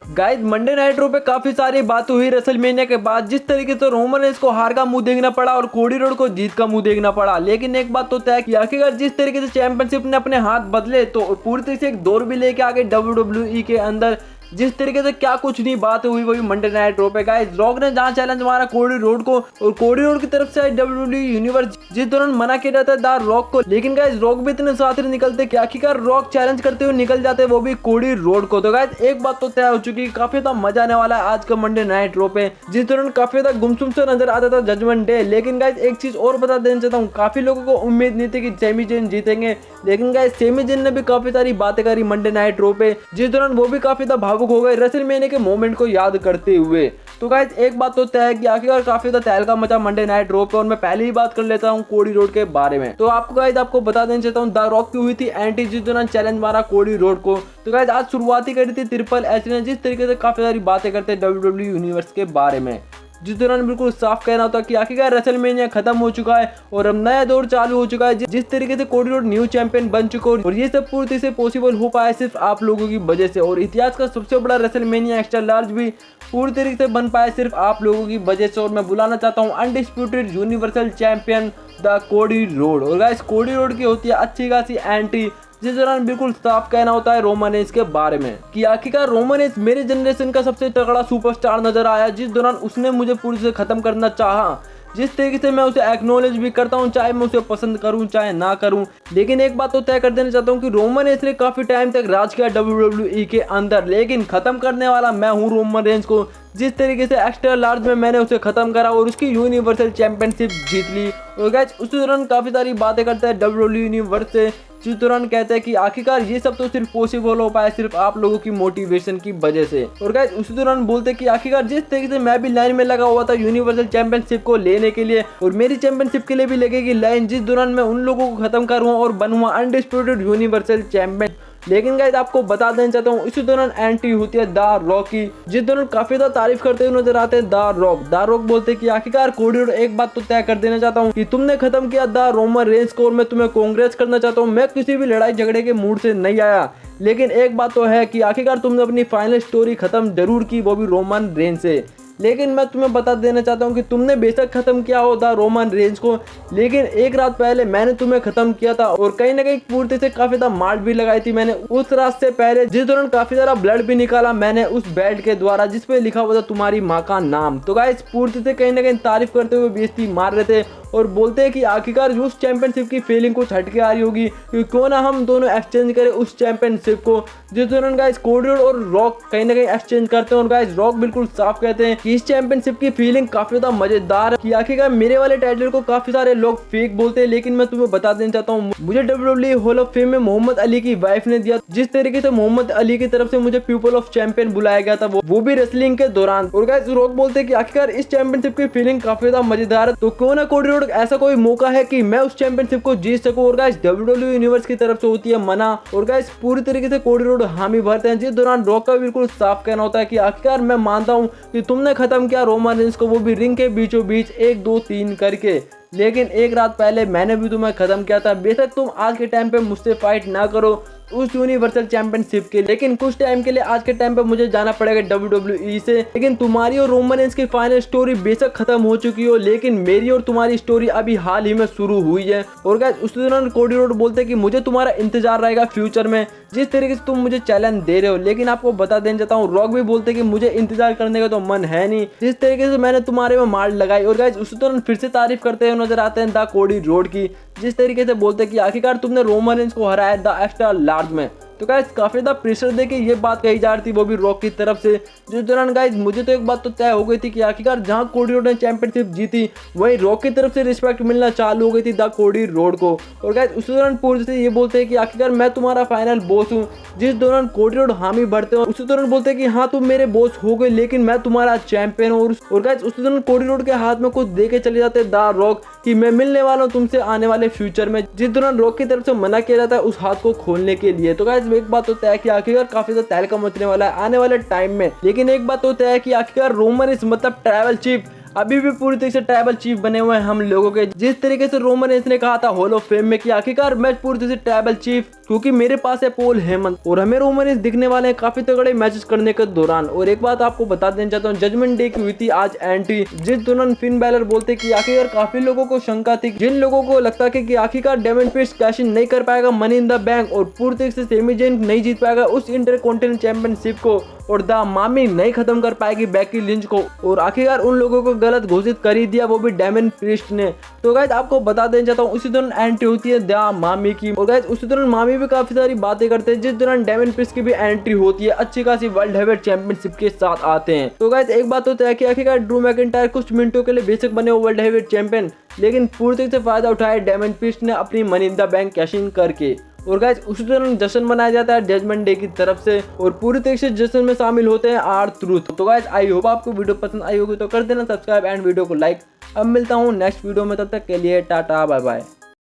Guys Monday night रो पे काफी सारी बात हुई रेसलमेनिया के बाद। जिस तरीके से रोमन रेंस को हार का मुंह देखना पड़ा और कोडी रोड को जीत का मुंह देखना पड़ा, लेकिन एक बात तो तय कि आखिरकार जिस तरीके से चैंपियनशिप ने अपने हाथ बदले तो पूरी तरीके से एक दौर भी लेके आ गए WWE के अंदर। जिस तरीके से क्या कुछ नहीं बात हुई वही मंडे नाइट रो पे। गाइस रॉक ने जहां चैलेंज मारा कोडी रोड को और कोडी रोड की तरफ से WWE यूनिवर्स जिस दौरान मना किया जाता है द रॉक को, लेकिन गाइस रॉक भी इतने साथी निकलते कि आखिरकार रॉक चैलेंज करते हुए निकल जाते वो भी कोडी रोड को। तो गाइस एक बात तो तय हो चुकी है, काफी ज्यादा मजा आने वाला है आज का मंडे नाइट रो पे, जिस दौरान काफी ज्यादा गुमसुम से नजर आता था जजमेंट डे। लेकिन गाइस एक चीज और बता देना चाहता हूँ, काफी लोगों को उम्मीद नहीं थी कि सेमी जेन जीतेंगे, लेकिन गाइस सेमी जेन ने भी काफी सारी बातें करी मंडे नाइट रो पे, जिस दौरान वो भी काफी ज्यादा भावुक हो गए रेसलमेनिया के मोमेंट को याद करते हुए। तो गाइस एक बात तो तय है कि आखिरकार काफी ज्यादा तहलका मचा मंडे नाइट रो पे। और मैं पहले ही बात कर लेता हूँ कोडी रोड के बारे में। तो आपको गाइस आपको बता देना चाहता हूँ द रॉक की हुई थी एंटी जिस दौरान चैलेंज मारा कोडी रोड को। तो गाइस आज शुरुआत ही करी थी ट्रिपल एच ने, जिस तरीके से काफी सारी बातें करते हैं WWE यूनिवर्स के बारे में, जिस दौरान बिल्कुल साफ कहना होता कि आखिरकार रेसलमेनिया खत्म हो चुका है और अब नया दौर चालू हो चुका है। जिस तरीके से कोडी रोड न्यू चैंपियन बन चुका है और ये सब पूरी तरह से पॉसिबल हो पाया सिर्फ आप लोगों की वजह से, और इतिहास का सबसे बड़ा रेसलमेनिया एक्स्ट्रा लार्ज भी पूरी तरीके से बन पाया सिर्फ आप लोगों की वजह से। और मैं बुलाना चाहता हूँ अनडिस्प्यूटेड यूनिवर्सल चैंपियन द कोडी रोड। और गाइस कोडी रोड की होती है अच्छी खासी एंटी, जिस दौरान बिल्कुल साफ कहना होता है रोमन रेंस के बारे में कि आखिरकार रोमन रेंस मेरे जनरेशन का सबसे तगड़ा सुपरस्टार नजर आया, जिस दौरान उसने मुझे पूरी से खत्म करना चाहा। जिस तरीके से मैं उसे एक्नॉलेज भी करता हूं, चाहे मैं उसे पसंद करूं चाहे ना करूं, लेकिन एक बात तो तय कर देना चाहता हूं कि रोमन रेंस ने काफी टाइम तक राज किया WWE के अंदर, लेकिन खत्म करने वाला मैं हूं रोमन रेंस को। जिस तरीके से एक्स्ट्रा लार्ज में मैंने उसे खत्म करा और उसकी यूनिवर्सल चैंपियनशिप जीत ली। और गाइस उसी दौरान काफी सारी बातें करता है WWE यूनिवर्स से, जिस दौरान कहते हैं कि आखिरकार ये सब तो सिर्फ पॉसिबल हो पाया सिर्फ आप लोगों की मोटिवेशन की वजह से। और गाइस उसी दौरान बोलते कि आखिरकार जिस तरीके से मैं भी लाइन में लगा हुआ था यूनिवर्सल चैंपियनशिप को लेने के लिए, और मेरी चैंपियनशिप के लिए भी लगेगी लाइन, जिस दौरान मैं उन लोगों को खत्म करूंगा और बनूंगा अनडिस्प्यूटेड यूनिवर्सल चैंपियन। लेकिन गाइस आपको बता देना चाहता हूँ इसी दौरान एंट्री होती है द रॉक की, जिस दौरान काफी ज्यादा तारीफ करते हुए नजर आते हैं द रॉक। द रॉक बोलते कि आखिरकार कोडी रोड एक बात तो तय कर देना चाहता हूँ कि तुमने खत्म किया द रोमन रेंस को और मैं तुम्हें कांग्रेस करना चाहता हूँ। मैं किसी भी लड़ाई झगड़े के मूड से नहीं आया, लेकिन एक बात तो है कि आखिरकार तुमने अपनी फाइनल स्टोरी खत्म जरूर की, वो भी रोमन रेंस से। लेकिन मैं तुम्हें बता देना चाहता हूँ कि तुमने बेशक खत्म किया हो द रोमन रेंस को, लेकिन एक रात पहले मैंने तुम्हें खत्म किया था और कहीं ना कहीं पूर्ति से काफी ज्यादा मार भी लगाई थी मैंने उस रात से पहले, जिस दौरान काफी ज्यादा ब्लड भी निकाला मैंने उस बेल्ट के द्वारा जिसपे लिखा हुआ था तुम्हारी माँ का नाम। तो गाइस पूर्ति से कहीं ना कहीं तारीफ करते हुए बेइज्जती मार रहे थे और बोलते हैं कि आखिरकार उस चैंपियनशिप की फीलिंग कुछ हटके आ रही होगी कि क्यों ना हम दोनों एक्सचेंज करें उस चैंपियनशिप को। जिस दौरान गाइस कोडी रोड और रॉक कहीं ना कहीं एक्सचेंज करते हैं और गाइस रॉक बिल्कुल साफ कहते हैं कि इस चैंपियनशिप की फीलिंग काफी ज्यादा मजेदार है कि आखिरकार मेरे वाले टाइटल को काफी सारे लोग फेक बोलते हैं, लेकिन मैं तुम्हें बता देना चाहता हूँ मुझे WWE हॉल ऑफ फेम में मोहम्मद अली की वाइफ ने दिया। जिस तरीके से मोहम्मद अली की तरफ से मुझे पीपल ऑफ चैंपियन बुलाया गया था वो भी रेसलिंग के दौरान। और गाइस रॉक बोलते हैं कि आखिरकार इस चैंपियनशिप की फीलिंग काफी ज्यादा मजेदार है, तो क्यों ना कोडी रोड ऐसा कोई मौका है कि मैं उस चैंपियनशिप को जीत सकूं। और गाइस WWE यूनिवर्स की तरफ से होती है मना और गाइस पूरी तरीके से कोडी रोड हामी भरते हैं, जिस दौरान रॉक का बिल्कुल साफ कहना होता है कि आखिरकार मैं मानता हूं कि तुमने खत्म किया रोमन रेंस को, वो भी रिंग के बीचों बीच 1 2 3 करके, लेकिन एक रात पहले मैंने भी तुम्हें खत्म किया था। बेशक तुम आज के टाइम पे मुझसे फाइट ना करो उस यूनिवर्सल चैंपियनशिप के, लेकिन कुछ टाइम के लिए आज के टाइम पे मुझे जाना पड़ेगा WWE से। लेकिन तुम्हारी और रोमन रेंस की फाइनल स्टोरी बेशक खत्म हो चुकी हो, लेकिन मेरी और तुम्हारी स्टोरी अभी हाल ही में शुरू हुई है। और गाइस उस दौरान कोडी रोड बोलते हैं कि मुझे तुम्हारा इंतजार रहेगा फ्यूचर में, जिस तरीके से तुम मुझे चैलेंज दे रहे हो। लेकिन आपको बता देना चाहता हूँ रॉक भी बोलते हैं कि मुझे इंतजार करने का तो मन है नहीं, जिस तरीके से मैंने तुम्हारे में मार लगाई। और गाइस उस दौरान फिर से तारीफ करते हुए नजर आते हैं द कोडी रोड की, जिस तरीके से बोलते हैं कि आखिरकार तुमने रोमन रेंस को हराया द एक्स्ट्रा लार्ज में। तो गाइस काफी ज्यादा प्रेशर देके ये बात कही जा रही थी वो भी रॉक की तरफ से, जिस दौरान गाइस मुझे तो एक बात तो तय हो गई थी कि आखिरकार जहां कोडी रोड ने चैंपियनशिप जीती वहीं रॉक की तरफ से रिस्पेक्ट मिलना चालू हो गई थी द कोडी रोड को। और गाइस उस दौरान पूरी से ये बोलते हैं कि आखिरकार मैं तुम्हारा फाइनल बॉस हूँ, जिस दौरान कोडी रोड हामी बढ़ते हैं। उसी दौरान बोलते हैं कि हाँ तुम मेरे बॉस हो गए, लेकिन मैं तुम्हारा चैंपियन हूँ। और गाइस उस दौरान कोडी रोड के हाथ में कुछ दे के चले जाते हैं द रॉक कि मैं मिलने वाला हूँ तुमसे आने वाले फ्यूचर में, जिस दौरान रॉक की तरफ से मना किया जाता है उस हाथ को खोलने के लिए। तो गाइस एक बात तो तय कि आखिरकार काफी ज्यादा तहलका मचने वाला है आने वाले टाइम में, लेकिन एक बात तो तय है कि आखिरकार रोमन रेंस मतलब ट्रैवल चीफ अभी भी पूरी तरीके से ट्राइबल चीफ बने हुए हैं हम लोगों के। जिस तरीके से रोमन रेंस ने कहा था हॉल ऑफ फेम में कि आखिरकार मैं पूरी तरह से ट्राइबल चीफ, क्योंकि मेरे पास है पॉल हेमंत और हमें रोमन रेंस दिखने वाले हैं काफी तगड़े मैचेस करने के दौरान। और एक बात आपको बता देना चाहता हूँ, जजमेंट डे की हुई थी आज एंट्री, जिस दौरान फिन बैलर बोलते कि आखिरकार काफी लोगों को शंका थी, जिन लोगों को लगता कि आखिरकार डेमन पीस्ट कैश इन नहीं कर पाएगा मनी इन द बैंक और पूरी तरीके से सेमी जेन नहीं जीत पाएगा उस इंटरकॉन्टिनेंटल चैंपियनशिप को, और द मामी नहीं खत्म कर पाएगी बेकी लिंच को, और आखिरकार उन लोगों को गलत घोषित कर ही दिया, वो भी डेमन पीस्ट ने। तो गाइस आपको बता देना चाहता हूँ, उसी दौरान एंट्री होती है द मामी की, और गाइस उसी दौरान मामी भी काफी सारी बातें करते हैं, जिस दौरान डेमन पीस्ट की भी एंट्री होती है, अच्छी खासी वर्ल्ड हेवीवेट चैंपियनशिप के साथ आते हैं। तो गाइस एक बात तो तय है कि आखिरकार ड्रू मैकिंटायर कुछ मिनटों के लिए बेशक बने वर्ल्ड हेवीवेट चैंपियन, लेकिन पूरी तरह से फायदा उठाया डेमन पीस्ट ने अपनी money in the bank cash in करके। और गाइस उसी दौरान जश्न मनाया जाता है जजमेंट डे की तरफ से, और पूरी तरीके से जश्न में शामिल होते हैं R-Truth। तो गाइस आई होप आपको वीडियो पसंद आई होगी, तो कर देना सब्सक्राइब एंड वीडियो को लाइक। अब मिलता हूँ नेक्स्ट वीडियो में, तब तक के लिए टाटा बाय बाय।